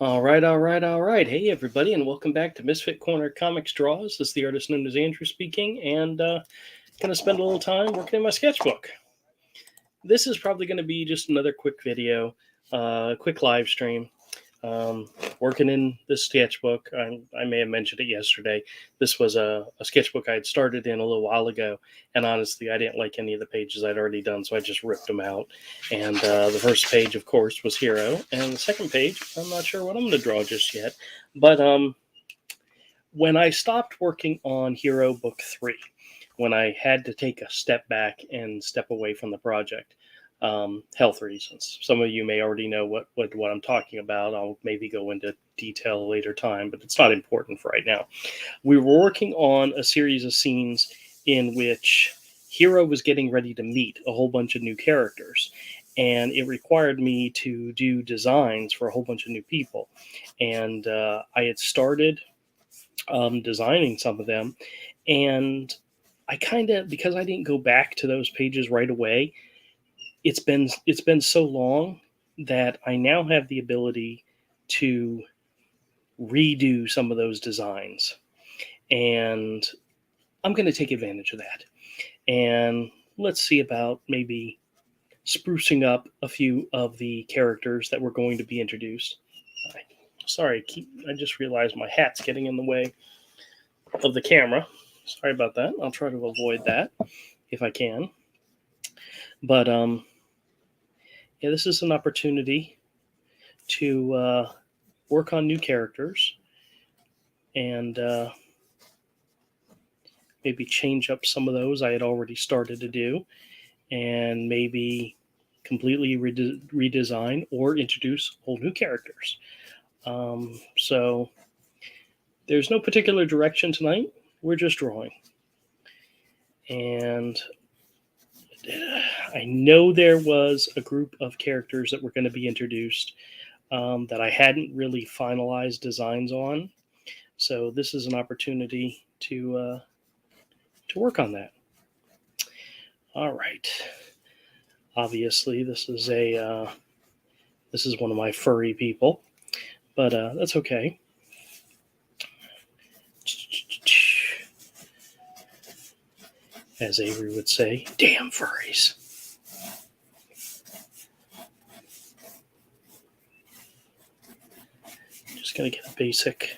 All right. Hey, everybody, and welcome back to Misfit Corner Comics DRAWS. This is the artist known as Andrew speaking, and going to spend a little time working in my sketchbook. This is probably going to be just another quick video, quick live stream. Working in this sketchbook. I may have mentioned it yesterday. This was a sketchbook I had started in a little while ago, and honestly, I didn't like any of the pages I'd already done, so I just ripped them out. And the first page, of course, was Hero, and the second page, I'm not sure what I'm going to draw just yet. But when I stopped working on Hero Book 3, when I had to take a step back and step away from the project, health reasons. Some of you may already know what I'm talking about. I'll maybe go into detail a later time, but it's not important for right now. We were working on a series of scenes in which Hero was getting ready to meet a whole bunch of new characters, and it required me to do designs for a whole bunch of new people. And I had started designing some of them, and I kind of, because I didn't go back to those pages right away, it's been so long that I now have the ability to redo some of those designs, and I'm going to take advantage of that. And let's see about maybe sprucing up a few of the characters that were going to be introduced. Sorry, I just realized my hat's getting in the way of the camera. Sorry about that. I'll try to avoid that if I can. But yeah, this is an opportunity to work on new characters and maybe change up some of those I had already started to do, and maybe completely redesign or introduce whole new characters. So there's no particular direction tonight. We're just drawing. And I know there was a group of characters that were going to be introduced that I hadn't really finalized designs on. So this is an opportunity to work on that. All right. Obviously, this is one of my furry people, but that's okay. As Avery would say, damn furries. Just gonna get a basic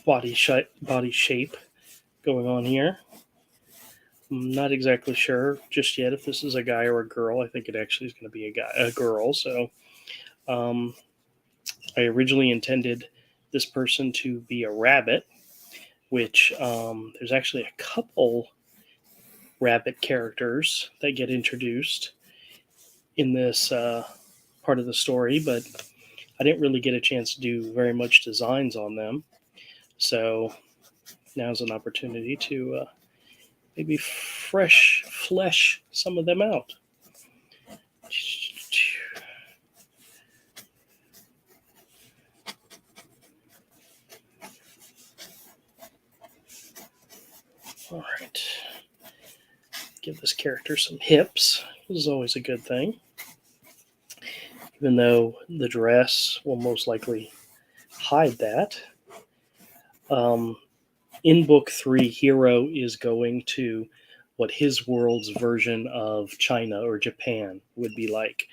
body shape going on here. I'm not exactly sure just yet if this is a guy or a girl. I think it actually is going to be a girl. So I originally intended this person to be a rabbit, which there's actually a couple rabbit characters that get introduced in this part of the story, but I didn't really get a chance to do very much designs on them. So now's an opportunity to maybe flesh some of them out. All right. Give this character some hips. This is always a good thing. Even though the dress will most likely hide that. In book 3, Hero is going to what his world's version of China or Japan would be like.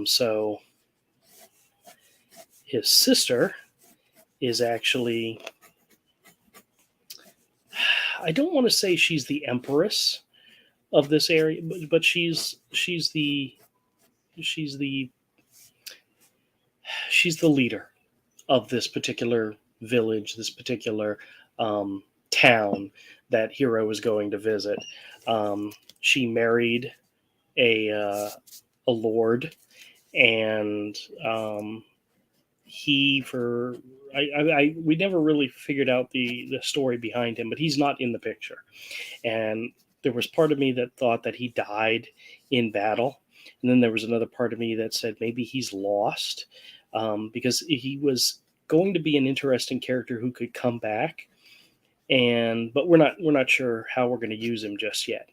So his sister is actually, I don't want to say she's the empress of this area, but she's the leader of this particular village, this particular town that Hero is going to visit. She married a lord, and we never really figured out the story behind him, but he's not in the picture. And there was part of me that thought that he died in battle, and then there was another part of me that said maybe he's lost, because he was going to be an interesting character who could come back, but we're not sure how we're going to use him just yet.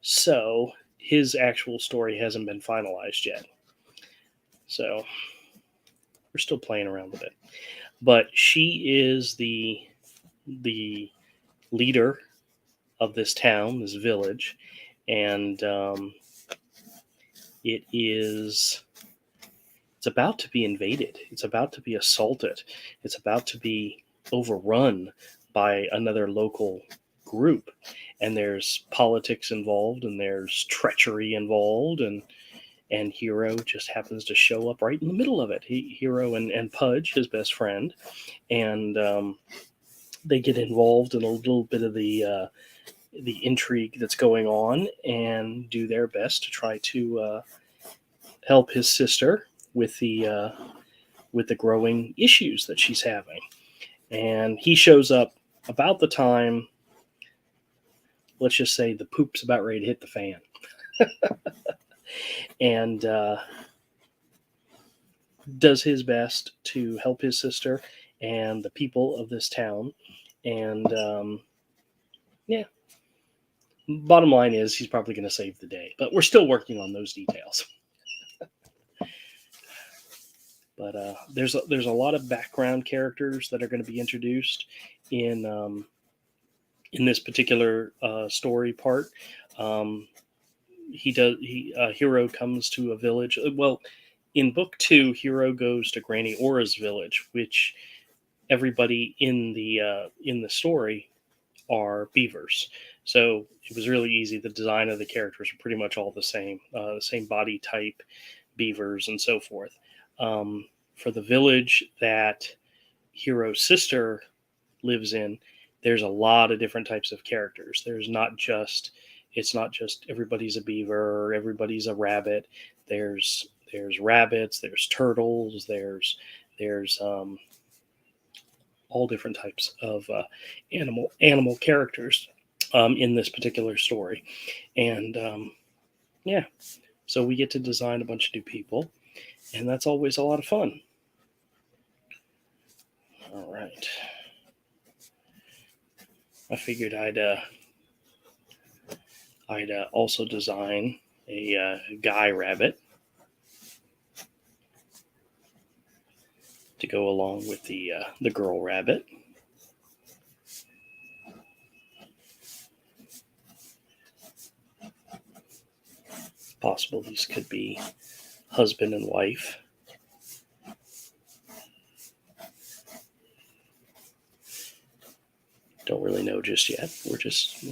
So his actual story hasn't been finalized yet. So we're still playing around with it. But she is the leader of this town, this village, and it's about to be invaded. It's about to be assaulted. It's about to be overrun by another local group. And there's politics involved, and there's treachery involved, and Hero just happens to show up right in the middle of it. Hero and Pudge, his best friend, and they get involved in a little bit of the intrigue that's going on, and do their best to try to help his sister with the growing issues that she's having. And he shows up about the time, let's just say, the poop's about ready to hit the fan. And does his best to help his sister and the people of this town. And yeah, bottom line is he's probably going to save the day, but we're still working on those details. But there's a lot of background characters that are going to be introduced in this particular story part. Hero comes to a village. Well, in book 2, Hero goes to Granny Aura's village, which everybody in the story are beavers. So it was really easy. The design of the characters are pretty much all the same body type, beavers, and so forth. For the village that Hero's sister lives in, there's a lot of different types of characters. It's not just everybody's a beaver or everybody's a rabbit. There's rabbits, there's turtles, there's all different types of animal characters in this particular story. And yeah, so we get to design a bunch of new people, and that's always a lot of fun. All right. I figured I'd also design a guy rabbit to go along with the girl rabbit. Possible these could be husband and wife. Don't really know just yet. We're just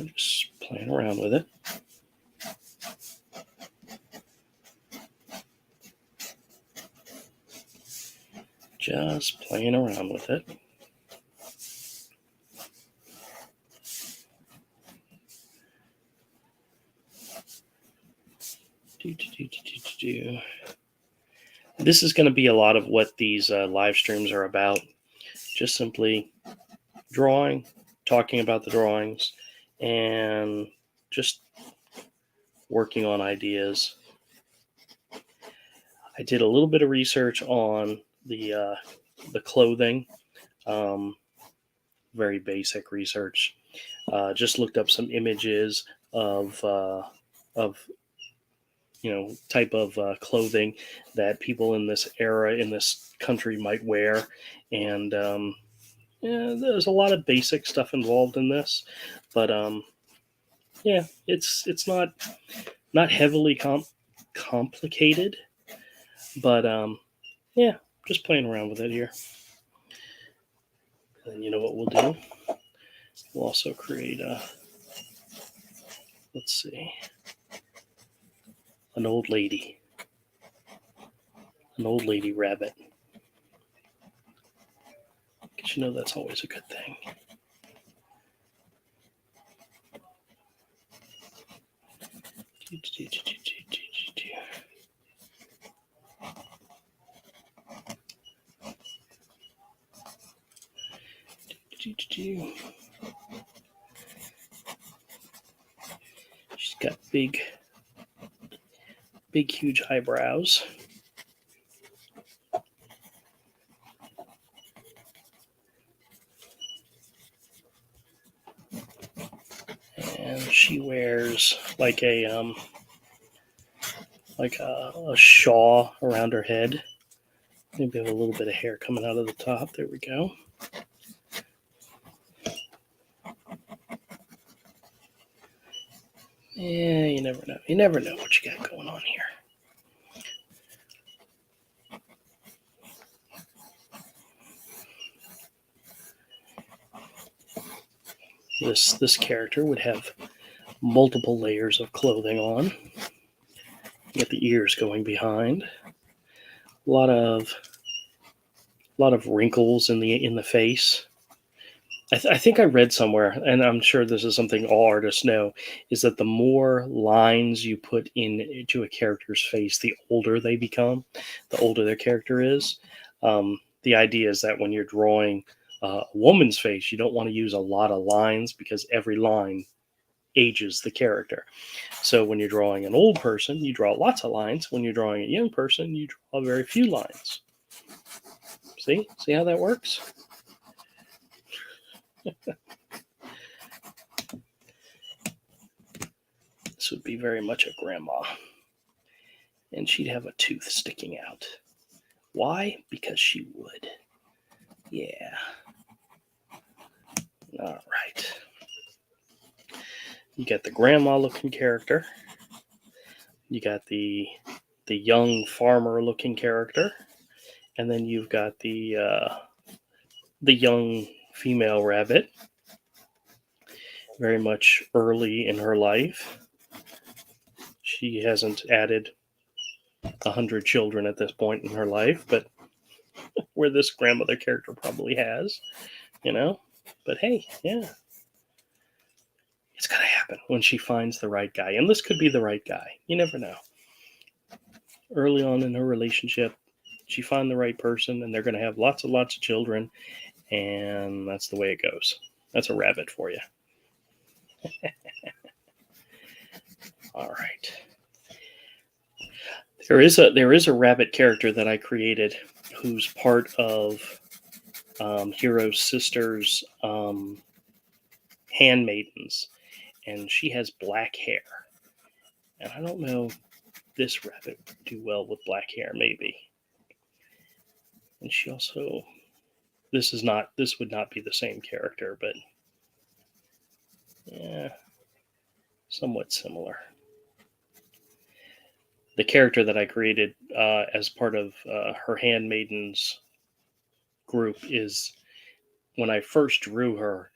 playing around with it. Just playing around with it. This is going to be a lot of what these live streams are about. Just simply drawing, talking about the drawings, and just working on ideas. I did a little bit of research on the clothing, very basic research. Just looked up some images of type of clothing that people in this era, in this country, might wear, and there's a lot of basic stuff involved in this, but it's not heavily complicated, but just playing around with it here. And you know what we'll do? We'll also create an old lady rabbit. Because you know that's always a good thing. She's got big, huge eyebrows. And she wears like a like a shawl around her head. Maybe have a little bit of hair coming out of the top. There we go. Yeah, you never know. You never know what you got going on here. This character would have multiple layers of clothing on. Get the ears going behind. A lot of wrinkles in the face. I think I read somewhere, and I'm sure this is something all artists know, is that the more lines you put into a character's face, the older they become, the older their character is. The idea is that when you're drawing a woman's face, you don't want to use a lot of lines because every line ages the character. So when you're drawing an old person, you draw lots of lines. When you're drawing a young person, you draw very few lines. See how that works? This would be very much a grandma. And she'd have a tooth sticking out. Why? Because she would. Yeah. All right. You got the grandma looking character. You got the young farmer looking character. And then you've got the young female rabbit. Very much early in her life. She hasn't added 100 children at this point in her life, but where this grandmother character probably has, But hey, yeah. It's going to happen when she finds the right guy. And this could be the right guy. You never know. Early on in her relationship, she found the right person, and they're going to have lots of children, and that's the way it goes. That's a rabbit for you. All right. There is a rabbit character that I created who's part of Hero's sister's handmaidens, and she has black hair. And I don't know, this rabbit would do well with black hair, maybe. And she also, this would not be the same character, but yeah, somewhat similar. The character that I created as part of her handmaidens group is, when I first drew her,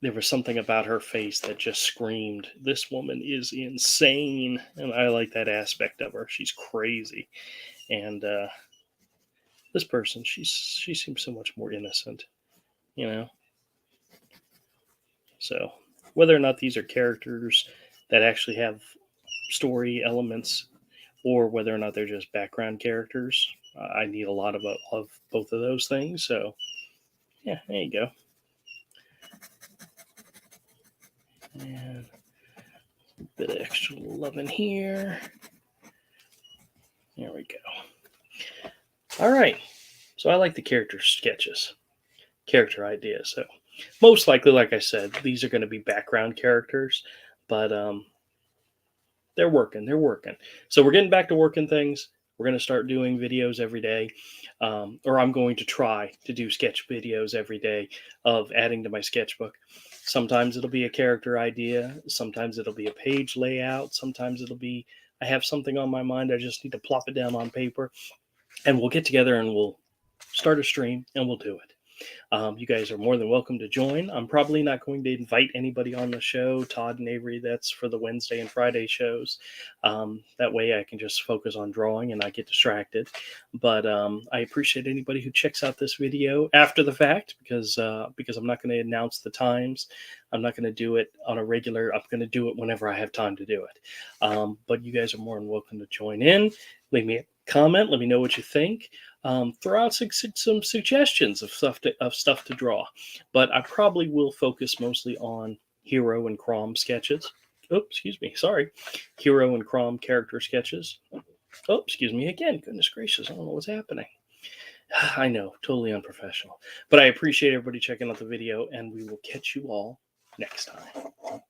there was something about her face that just screamed, this woman is insane. And I like that aspect of her. She's crazy. And this person, she seems so much more innocent, So whether or not these are characters that actually have story elements, or whether or not they're just background characters, I need a lot of both of those things. So yeah, there you go. And a bit of extra love in here. There we go. All right. So I like the character sketches, character ideas. So most likely, like I said, these are going to be background characters, but they're working. So we're getting back to working things. We're going to start doing videos every day, or I'm going to try to do sketch videos every day of adding to my sketchbook. Sometimes it'll be a character idea. Sometimes it'll be a page layout. Sometimes it'll be, I have something on my mind. I just need to plop it down on paper, and we'll get together and we'll start a stream and we'll do it. You guys are more than welcome to join. I'm probably not going to invite anybody on the show, Todd and Avery. That's for the Wednesday and Friday shows. That way I can just focus on drawing and not get distracted. But I appreciate anybody who checks out this video after the fact, because I'm not going to announce the times. I'm not going to do it on a regular. I'm going to do it whenever I have time to do it. But you guys are more than welcome to join in. Leave me a comment. Let me know what you think. Throw out some suggestions of stuff to draw, but I probably will focus mostly on Hero and Crom sketches. Oh, excuse me. Sorry. Hero and Crom character sketches. Oh, excuse me again. Goodness gracious. I don't know what's happening. I know, totally unprofessional, but I appreciate everybody checking out the video, and we will catch you all next time.